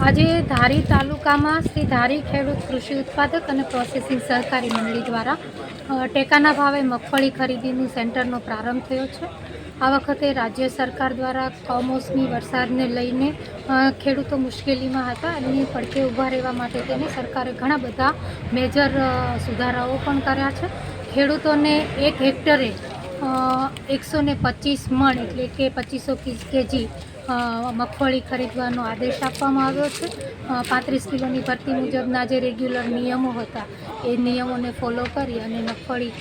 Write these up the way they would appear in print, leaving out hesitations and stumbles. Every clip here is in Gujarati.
આજે ધારી તાલુકામાં શ્રી ધારી ખેડૂત કૃષિ ઉત્પાદક અને પ્રોસેસિંગ સહકારી મંડળી દ્વારા ટેકાના ભાવે મગફળી ખરીદીનું સેન્ટરનો પ્રારંભ થયો છે। આ વખતે રાજ્ય સરકાર દ્વારા કમોસમી વરસાદને લઈને ખેડૂતો મુશ્કેલીમાં હતા અને પડખે ઊભા રહેવા માટે તેને સરકારે ઘણા બધા મેજર સુધારાઓ પણ કર્યા છે। ખેડૂતોને 1 હેક્ટરે 125 મણ એટલે કે 2500 કેજી મગફળી ખરીદવાનો આદેશ આપવામાં આવ્યો છે। 35 કિલોની ભરતી મુજબના જે રેગ્યુલર નિયમો હતા એ નિયમોને ફોલો કરી અને મગફળી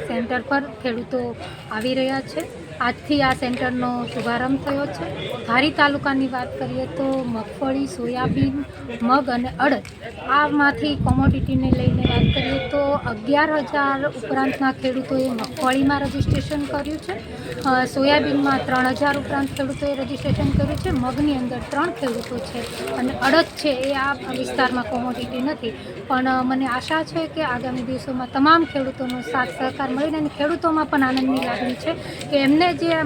સેન્ટર પર ખેડૂતો આવી રહ્યા છે। આજથી આ સેન્ટરનો શુભારંભ થયો છે। ધારી તાલુકાની વાત કરીએ તો મગફળી, સોયાબીન, મગ અને અડદ આમાંથી કોમોડિટીને લઈને વાત કરીએ તો 11,000 ઉપરાંતના ખેડૂતોએ મગફળીમાં રજીસ્ટ્રેશન કર્યું છે। સોયાબીનમાં 3,000 ઉપરાંત ખેડૂતોએ રજીસ્ટ્રેશન કર્યું છે। મગની અંદર 3 ખેડૂતો છે અને અડદ છે એ આ વિસ્તારમાં કોમોડિટી નથી, પણ મને આશા છે કે આગામી દિવસોમાં તમામ ખેડૂતોનો સાથ સહકાર મળીને અને ખેડૂતોમાં પણ આનંદની લાગણી છે કે એમને જે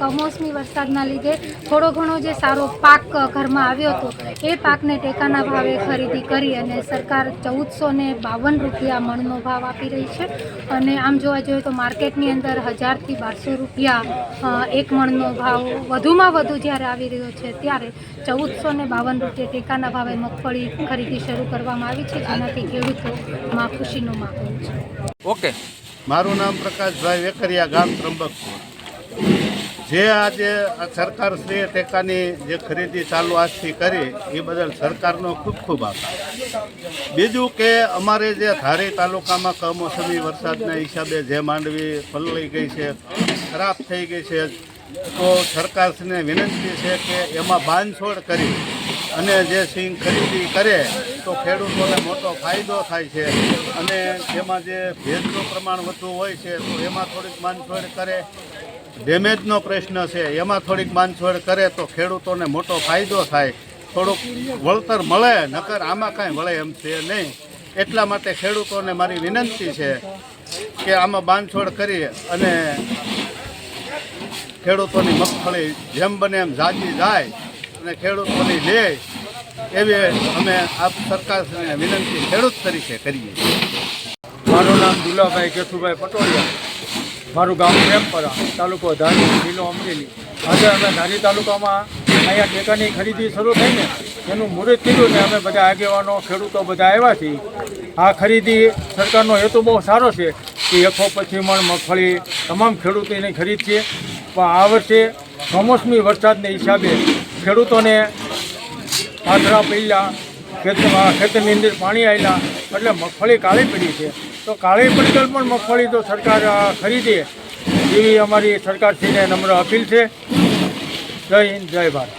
કમોસમી વરસાદના લીધે થોડો ઘણો જે સારો પાક ઘરમાં આવ્યો હતો એ પાકને ટેકાના ભાવે ખરીદી કરી અને સરકાર 1,452 રૂપિયા મણનો ભાવ આપી રહી છે અને આમ જોવા જોઈએ તો માર્કેટની અંદર 1,000 થી 1,200 રૂપિયા એક મણનો ભાવ વધુમાં વધુ જ્યારે આવી રહ્યો છે ત્યારે 1,452 રૂપિયા ટેકાના ભાવે મગફળી ખરીદી શરૂ કરવામાં આવી છે, જેનાથી ખેડૂતોમાં ખુશીનો માહોલ છે। ઓકે, મારું નામ પ્રકાશભાઈ વેકરિયા, ગામ ત્રંબકપુર। જે આજે સરકારશ્રીએ ટેકાની જે ખરીદી ચાલુ આજથી કરી એ બદલ સરકારનો ખૂબ ખૂબ આભાર। બીજું કે અમારે જે ધારી તાલુકામાં કમોસમી વરસાદના હિસાબે જે માંડવી પલળી ગઈ છે, ખરાબ થઈ ગઈ છે, તો સરકારશ્રીને વિનંતી છે કે એમાં બાંધછોડ કરી અને જે સિંગ ખરીદી કરે તો ખેડૂતોને મોટો ફાયદો થાય છે અને જેમાં જે ભેજનું પ્રમાણ વધુ હોય છે તો એમાં થોડીક બાંધછોડ કરે। ડેમેજનો પ્રશ્ન છે એમાં થોડીક બાંધછોડ કરે તો ખેડૂતોને મોટો ફાયદો થાય, થોડુંક વળતર મળે, નકર આમાં કાંઈ વળે એમ છે નહીં। એટલા માટે ખેડૂતોને મારી વિનંતી છે કે આમાં બાંધછોડ કરી અને ખેડૂતોની મગફળી જેમ બને એમ જાજી જાય અને ખેડૂતોની લે એવી અમે આ સરકારશ્રીને વિનંતી ખેડૂત તરીકે કરીએ। મારું નામ દુલાભાઈ કેશુભાઈ પટોળિયા, મારું ગામ પ્રેમપરા, તાલુકો ધારી, જિલ્લો અમરેલી। આજે અમે ધારી તાલુકામાં અહીંયા ટેકાની ખરીદી શરૂ થઈને એનું મુહૂર્ત થયું ને અમે બધા આગેવાનો ખેડૂતો બધા આવ્યા છીએ। આ ખરીદી સરકારનો હેતુ બહુ સારો છે કે 125 મણ મગફળી તમામ ખેડૂતોની ખરીદ છે, પણ આ વર્ષે કમોસમી વરસાદને હિસાબે ખેડૂતોને આશરા પહેલાં ખેતરની અંદર પાણી આવેલા એટલે મગફળી કાળી પડી છે, તો કાળી પડતર પણ મગફળી તો સરકાર ખરીદે એવી અમારી સરકારશ્રીને નમ્ર અપીલ છે। જય હિન્દ, જય ભારત।